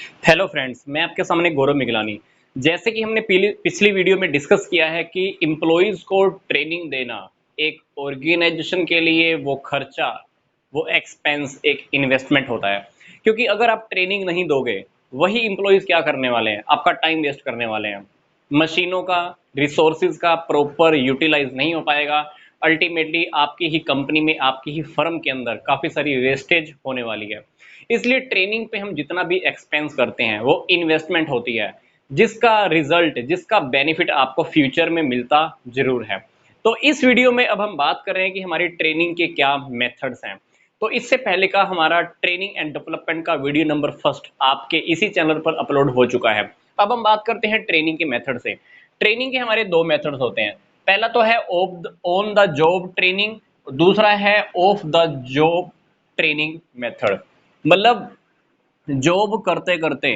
Hello friends, मैं आपके सामने गौरव मिगलानी। जैसे कि हमने पिछली वीडियो में डिस्कस किया है कि एम्प्लॉइज़ को ट्रेनिंग देना एक ऑर्गेनाइजेशन के लिए वो खर्चा, वो एक्सपेंस एक इन्वेस्टमेंट होता है। क्योंकि अगर आप ट्रेनिंग नहीं दोगे, वही एम्प्लॉइज़ क्या करने वाले हैं, आपका टाइम वेस्ट करने वाले हैं। मशीनों का, रिसोर्सेज़ का प्रॉपर यूटिलाइज़ नहीं हो पाएगा। अल्टीमेटली आपकी ही कंपनी में, आपकी ही फर्म के अंदर काफ़ी सारी वेस्टेज होने वाली है। इसलिए ट्रेनिंग पे हम जितना भी एक्सपेंस करते हैं वो इन्वेस्टमेंट होती है, जिसका रिजल्ट, जिसका बेनिफिट आपको फ्यूचर में मिलता जरूर है। तो इस वीडियो में अब हम बात कर रहे हैं कि हमारी ट्रेनिंग के क्या मेथड्स हैं। तो इससे पहले का हमारा ट्रेनिंग एंड डेवलपमेंट का वीडियो नंबर फर्स्ट आपके इसी चैनल पर अपलोड हो चुका है। अब हम बात करते हैं ट्रेनिंग के मेथड से। ट्रेनिंग के हमारे दो मेथड्स होते हैं। पहला तो है ऑन द जॉब ट्रेनिंग, दूसरा है of the job training method. मतलब जॉब करते करते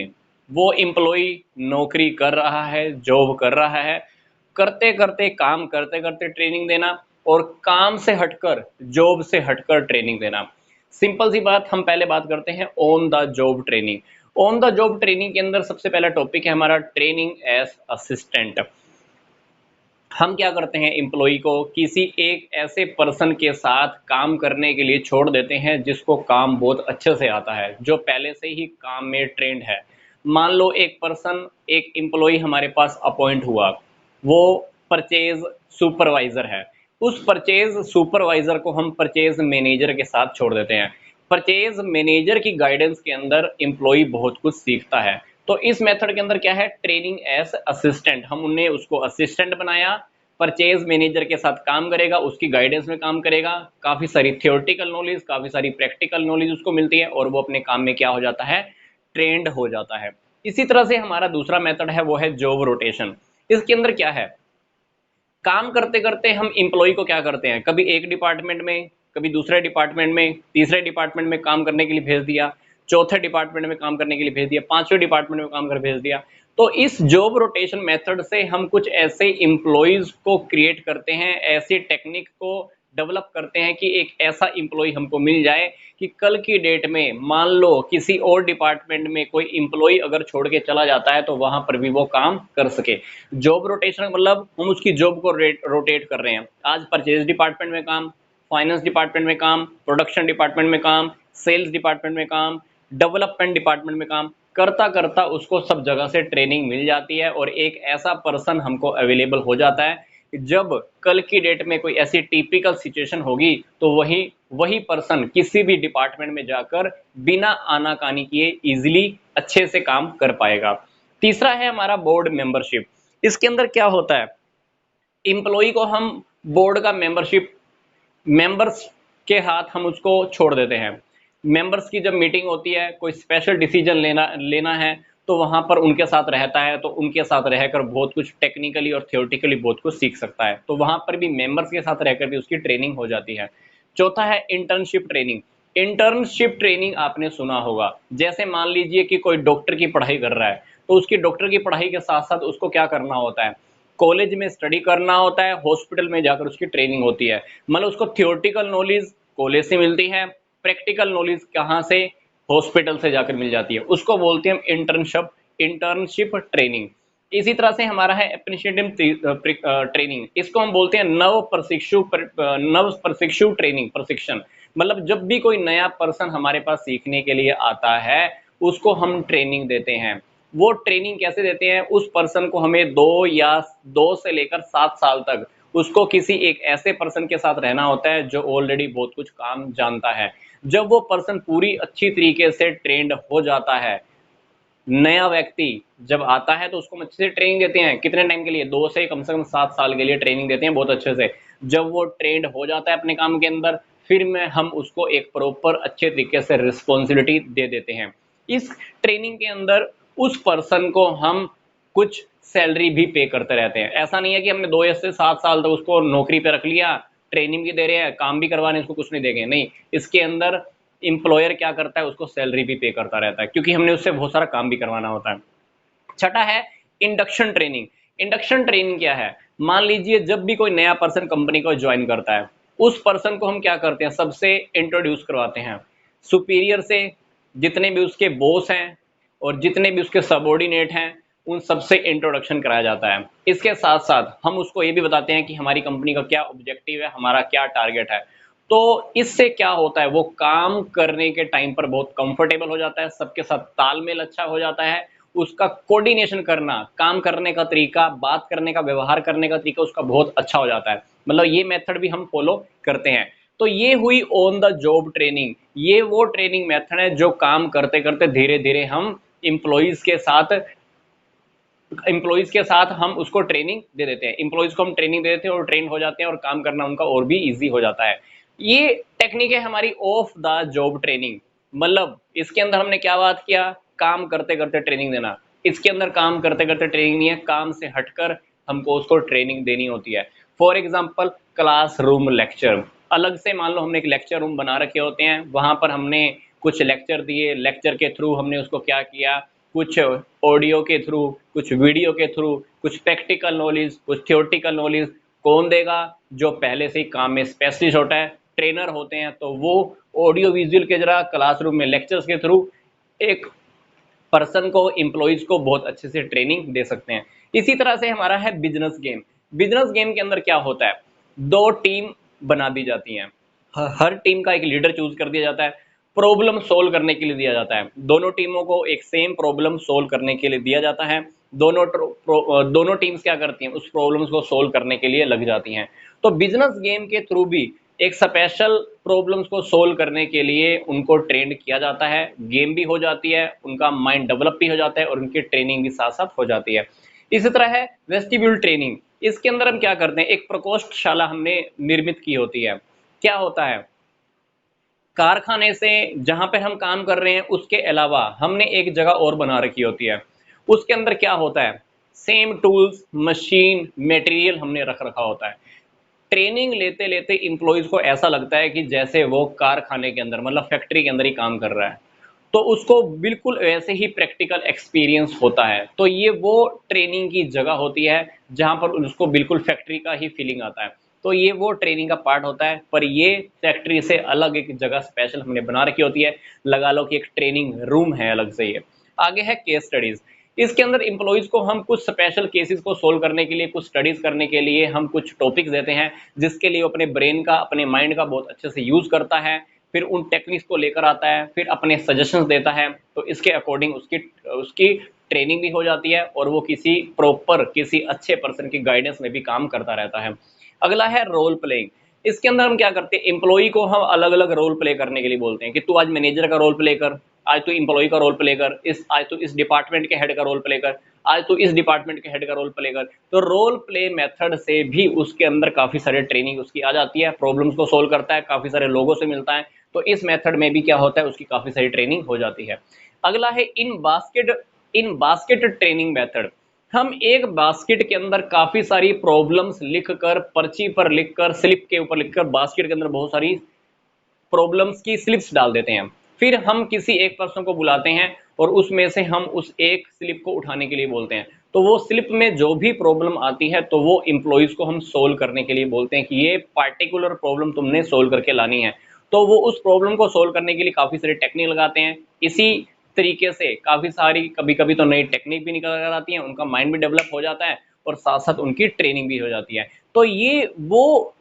वो एम्प्लॉय नौकरी कर रहा है, जॉब कर रहा है, करते करते, काम करते करते ट्रेनिंग देना, और काम से हटकर, जॉब से हटकर ट्रेनिंग देना। सिंपल सी बात, हम पहले बात करते हैं on the job training. On the job training के अंदर सबसे पहला टॉपिक है हमारा ट्रेनिंग एज असिस्टेंट। हम क्या करते हैं, एम्प्लॉय को किसी एक ऐसे पर्सन के साथ काम करने के लिए छोड़ देते हैं जिसको काम बहुत अच्छे से आता है, जो पहले से ही काम में ट्रेंड है। मान लो एक पर्सन, एक एम्प्लॉय हमारे पास अपॉइंट हुआ, वो परचेज सुपरवाइजर है। उस परचेज सुपरवाइजर को हम परचेज मैनेजर के साथ छोड़ देते हैं। परचेज मैनेजर की गाइडेंस के अंदर एम्प्लॉय बहुत कुछ सीखता है। तो इस मेथड के अंदर क्या है, ट्रेनिंग एज असिस्टेंट। हमने उसको असिस्टेंट बनाया, परचेज मैनेजर के साथ काम करेगा, उसकी गाइडेंस में काम करेगा, काफ़ी सारी थियोरटिकल नॉलेज, काफ़ी सारी प्रैक्टिकल नॉलेज उसको मिलती है, और वो अपने काम में क्या हो जाता है, ट्रेंड हो जाता है। इसी तरह से हमारा दूसरा मेथड है, वो है जॉब रोटेशन। इसके अंदर क्या है, काम करते करते हम एम्प्लॉय को क्या करते हैं, कभी एक डिपार्टमेंट में, कभी दूसरे डिपार्टमेंट में, तीसरे डिपार्टमेंट में काम करने के लिए भेज दिया, चौथे डिपार्टमेंट में काम करने के लिए भेज दिया, पांचवें डिपार्टमेंट में काम कर भेज दिया। तो इस जॉब रोटेशन मेथड से हम कुछ ऐसे एम्प्लॉयज को क्रिएट करते हैं, ऐसी टेक्निक को डेवलप करते हैं कि एक ऐसा एम्प्लॉय हमको मिल जाए कि कल की डेट में मान लो किसी और डिपार्टमेंट में कोई एम्प्लॉय अगर छोड़ के चला जाता है तो वहां पर भी वो काम कर सके। जॉब रोटेशन मतलब हम उसकी जॉब को रोटेट कर रहे हैं। आज परचेज डिपार्टमेंट में काम, फाइनेंस डिपार्टमेंट में काम, प्रोडक्शन डिपार्टमेंट में काम, सेल्स डिपार्टमेंट में काम, डेवलपमेंट डिपार्टमेंट में काम करता करता उसको सब जगह से ट्रेनिंग मिल जाती है, और एक ऐसा पर्सन हमको अवेलेबल हो जाता है कि जब कल की डेट में कोई ऐसी टिपिकल सिचुएशन होगी तो वही वही पर्सन किसी भी डिपार्टमेंट में जाकर बिना आनाकानी किए इजीली अच्छे से काम कर पाएगा। तीसरा है हमारा बोर्ड मेंबरशिप। इसके अंदर क्या होता है, एम्प्लॉय को हम बोर्ड का मेंबरशिप, मेंबर्स के हाथ हम उसको छोड़ देते हैं। मेंबर्स की जब मीटिंग होती है, कोई स्पेशल डिसीजन लेना लेना है, तो वहां पर उनके साथ रहता है, तो उनके साथ रहकर बहुत कुछ टेक्निकली और थियोरटिकली बहुत कुछ सीख सकता है। तो वहां पर भी मेंबर्स के साथ रहकर भी उसकी ट्रेनिंग हो जाती है। चौथा है इंटर्नशिप ट्रेनिंग। इंटर्नशिप ट्रेनिंग आपने सुना होगा, जैसे मान लीजिए कि कोई डॉक्टर की पढ़ाई कर रहा है, तो उसकी डॉक्टर की पढ़ाई के साथ साथ उसको क्या करना होता है, कॉलेज में स्टडी करना होता है, हॉस्पिटल में जाकर उसकी ट्रेनिंग होती है। मतलब उसको थियोरटिकल नॉलेज कॉलेज से मिलती है, प्रैक्टिकल नॉलेज कहाँ से, हॉस्पिटल से जाकर मिल जाती है। उसको बोलते हैं हम इंटर्नशिप ट्रेनिंग। इसी तरह से हमारा है अप्रेंटिसशिप ट्रेनिंग। इसको हम बोलते हैं नव प्रशिक्षु ट्रेनिंग, प्रशिक्षण। मतलब जब भी कोई नया पर्सन हमारे पास सीखने के लिए आता है, उसको हम ट्रेनिंग देते हैं। वो ट्रेनिंग कैसे देते हैं, उस पर्सन को हमें 2 से लेकर 7 साल तक उसको किसी एक ऐसे पर्सन के साथ रहना होता है जो ऑलरेडी बहुत कुछ काम जानता है। जब वो पर्सन पूरी अच्छी तरीके से ट्रेंड हो जाता है, नया व्यक्ति जब आता है तो उसको हम अच्छे से ट्रेनिंग देते हैं। कितने टाइम के लिए, 2 से कम से कम 7 साल के लिए ट्रेनिंग देते हैं बहुत अच्छे से। जब वो ट्रेंड हो जाता है अपने काम के अंदर, फिर में हम उसको एक प्रॉपर अच्छे तरीके से रिस्पॉन्सिबिलिटी दे देते हैं। इस ट्रेनिंग के अंदर उस पर्सन को हम कुछ सैलरी भी पे करते रहते हैं। ऐसा नहीं है कि हमने 2 से 7 साल तक उसको नौकरी पे रख लिया, ट्रेनिंग भी दे रहे हैं, काम भी करवाने, उसको कुछ नहीं देंगे, नहीं। इसके अंदर एम्प्लॉयर क्या करता है, उसको सैलरी भी पे करता रहता है, क्योंकि हमने उससे बहुत सारा काम भी करवाना होता है। छठा है इंडक्शन ट्रेनिंग। इंडक्शन ट्रेनिंग क्या है, मान लीजिए जब भी कोई नया पर्सन कंपनी को ज्वाइन करता है, उस पर्सन को हम क्या करते हैं, सबसे इंट्रोड्यूस करवाते हैं सुपीरियर से, जितने भी उसके बॉस हैं, और जितने भी उसके सबऑर्डिनेट हैं उन सबसे इंट्रोडक्शन कराया जाता है। इसके साथ साथ हम उसको ये भी बताते हैं कि हमारी कंपनी का क्या ऑब्जेक्टिव है, हमारा क्या टारगेट है। तो इससे क्या होता है, वो काम करने के टाइम पर बहुत कंफर्टेबल हो जाता है, सबके साथ तालमेल अच्छा हो जाता है, उसका कोऑर्डिनेशन करना, काम करने का तरीका, बात करने का, व्यवहार करने का तरीका उसका बहुत अच्छा हो जाता है। मतलब ये मेथड भी हम फॉलो करते हैं। तो ये हुई ऑन द जॉब ट्रेनिंग। ये वो ट्रेनिंग मेथड है जो काम करते करते धीरे धीरे हम एम्प्लॉइज के साथ हम उसको ट्रेनिंग दे देते हैं, एम्प्लॉइज को हम ट्रेनिंग दे देते हैं और ट्रेन हो जाते हैं और काम करना उनका और भी इजी हो जाता है। ये टेक्निक है हमारी ऑफ द जॉब ट्रेनिंग। मतलब इसके अंदर हमने क्या बात किया, काम करते करते ट्रेनिंग देना। इसके अंदर काम करते करते ट्रेनिंग नहीं है, काम से हटकर हमको उसको ट्रेनिंग देनी होती है। फॉर एग्जाम्पल क्लासरूम लेक्चर, अलग से मान लो हमने एक लेक्चर रूम बना रखे होते हैं, वहां पर हमने कुछ लेक्चर दिए, लेक्चर के थ्रू हमने उसको क्या किया, कुछ ऑडियो के थ्रू, कुछ वीडियो के थ्रू, कुछ प्रैक्टिकल नॉलेज, कुछ थियोरटिकल नॉलेज। कौन देगा, जो पहले से ही काम में स्पेशलिस्ट होता है, ट्रेनर होते हैं, तो वो ऑडियो विजुअल के जरा क्लासरूम में लेक्चर्स के थ्रू एक पर्सन को, एम्प्लॉइज को बहुत अच्छे से ट्रेनिंग दे सकते हैं। इसी तरह से हमारा है बिजनेस गेम। बिजनेस गेम के अंदर क्या होता है, दो टीम बना दी जाती हैं, हर टीम का एक लीडर चूज कर दिया जाता है, प्रॉब्लम सोल्व करने के लिए दिया जाता है। दोनों टीमों को एक सेम प्रॉब्लम सोल्व करने के लिए दिया जाता है। दोनों टीम्स क्या करती हैं, उस प्रॉब्लम्स को सोल्व करने के लिए लग जाती हैं। तो बिजनेस गेम के थ्रू भी एक स्पेशल प्रॉब्लम्स को सोल्व करने के लिए उनको ट्रेंड किया जाता है, गेम भी हो जाती है, उनका माइंड डेवलप भी हो जाता है और उनकी ट्रेनिंग भी साथ साथ हो जाती है। इसी तरह है वेस्टिब्यूल ट्रेनिंग। इसके अंदर हम क्या करते हैं, एक प्रकोष्ठशाला हमने निर्मित की होती है। क्या होता है, कारखाने से जहां पे हम काम कर रहे हैं उसके अलावा हमने एक जगह और बना रखी होती है। उसके अंदर क्या होता है, सेम टूल्स, मशीन, मटेरियल हमने रख रखा होता है। ट्रेनिंग लेते लेते इंप्लॉइज को ऐसा लगता है कि जैसे वो कारखाने के अंदर, मतलब फैक्ट्री के अंदर ही काम कर रहा है। तो उसको बिल्कुल वैसे ही प्रैक्टिकल एक्सपीरियंस होता है। तो ये वो ट्रेनिंग की जगह होती है जहां पर उसको बिल्कुल फैक्ट्री का ही फीलिंग आता है। तो ये वो ट्रेनिंग का पार्ट होता है, पर ये फैक्ट्री से अलग एक जगह स्पेशल हमने बना रखी होती है। लगा लो कि एक ट्रेनिंग रूम है अलग से। ये आगे है केस स्टडीज। इसके अंदर इंप्लॉइज को हम कुछ स्पेशल केसेस को सोल्व करने के लिए, कुछ स्टडीज करने के लिए हम कुछ टॉपिक्स देते हैं, जिसके लिए वो अपने ब्रेन का, अपने माइंड का बहुत अच्छे से यूज करता है, फिर उन टेक्निक्स को लेकर आता है, फिर अपने सजेशंस देता है। तो इसके अकॉर्डिंग उसकी उसकी ट्रेनिंग भी हो जाती है और वो किसी अच्छे पर्सन की गाइडेंस में भी काम करता रहता है। अगला है रोल प्लेइंग। इसके अंदर हम क्या करते हैं, एम्प्लॉई को हम अलग अलग रोल प्ले करने के लिए बोलते हैं कि तू आज मैनेजर का रोल प्ले कर, आज तू एम्प्लॉई का रोल प्ले कर, आज तू इस डिपार्टमेंट के हेड का रोल प्ले कर, आज तू इस डिपार्टमेंट के हेड का रोल प्ले कर। तो रोल प्ले मेथड से भी उसके अंदर काफी सारे ट्रेनिंग उसकी आ जाती है, प्रॉब्लम्स को सोल्व करता है, काफी सारे लोगों से मिलता है। तो इस मेथड में भी क्या होता है, उसकी काफी सारी ट्रेनिंग हो जाती है। अगला है इन बास्केट ट्रेनिंग मेथड। हम एक बास्केट के अंदर काफी सारी प्रॉब्लम्स लिखकर, पर्ची पर लिखकर, स्लिप के ऊपर लिखकर, बास्केट के अंदर बहुत सारी प्रॉब्लम्स की स्लिप्स डाल देते हैं। फिर हम किसी एक पर्सन को बुलाते हैं और उसमें से हम उस एक स्लिप को उठाने के लिए बोलते हैं। तो वो स्लिप में जो भी प्रॉब्लम आती है तो वो इंप्लॉइज को हम सोल्व करने के लिए बोलते हैं कि ये पार्टिकुलर प्रॉब्लम तुमने सोल्व करके लानी है। तो वो उस प्रॉब्लम को सोल्व करने के लिए काफी सारी टेक्निक लगाते हैं। इसी तरीके से काफी सारी, कभी कभी तो नई टेक्निक भी निकल कर आती है, उनका माइंड भी डेवलप हो जाता है और साथ साथ उनकी ट्रेनिंग भी हो जाती है। तो ये वो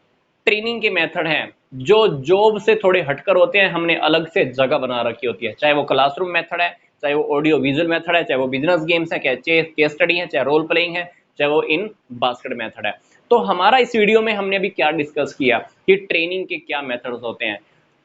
ट्रेनिंग के मेथड हैं जो जॉब से थोड़े हटकर होते हैं, हमने अलग से जगह बना रखी होती है। चाहे वो क्लासरूम मेथड है, चाहे वो ऑडियो विजुअल मेथड है, चाहे वो बिजनेस गेम्स है, चाहे केस स्टडी है, चाहे रोल प्लेइंग है, चाहे वो इन बास्केट मेथड है। तो हमारा इस वीडियो में हमने अभी क्या डिस्कस किया कि ट्रेनिंग के क्या मेथड्स होते हैं,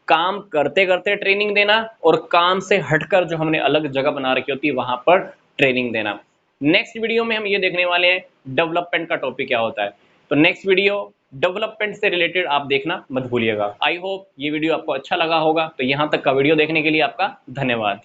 काम करते करते ट्रेनिंग देना और काम से हटकर जो हमने अलग जगह बना रखी होती है वहां पर ट्रेनिंग देना। नेक्स्ट वीडियो में हम ये देखने वाले हैं डेवलपमेंट का टॉपिक क्या होता है। तो नेक्स्ट वीडियो डेवलपमेंट से रिलेटेड आप देखना मत भूलिएगा। आई होप ये वीडियो आपको अच्छा लगा होगा। तो यहां तक का वीडियो देखने के लिए आपका धन्यवाद।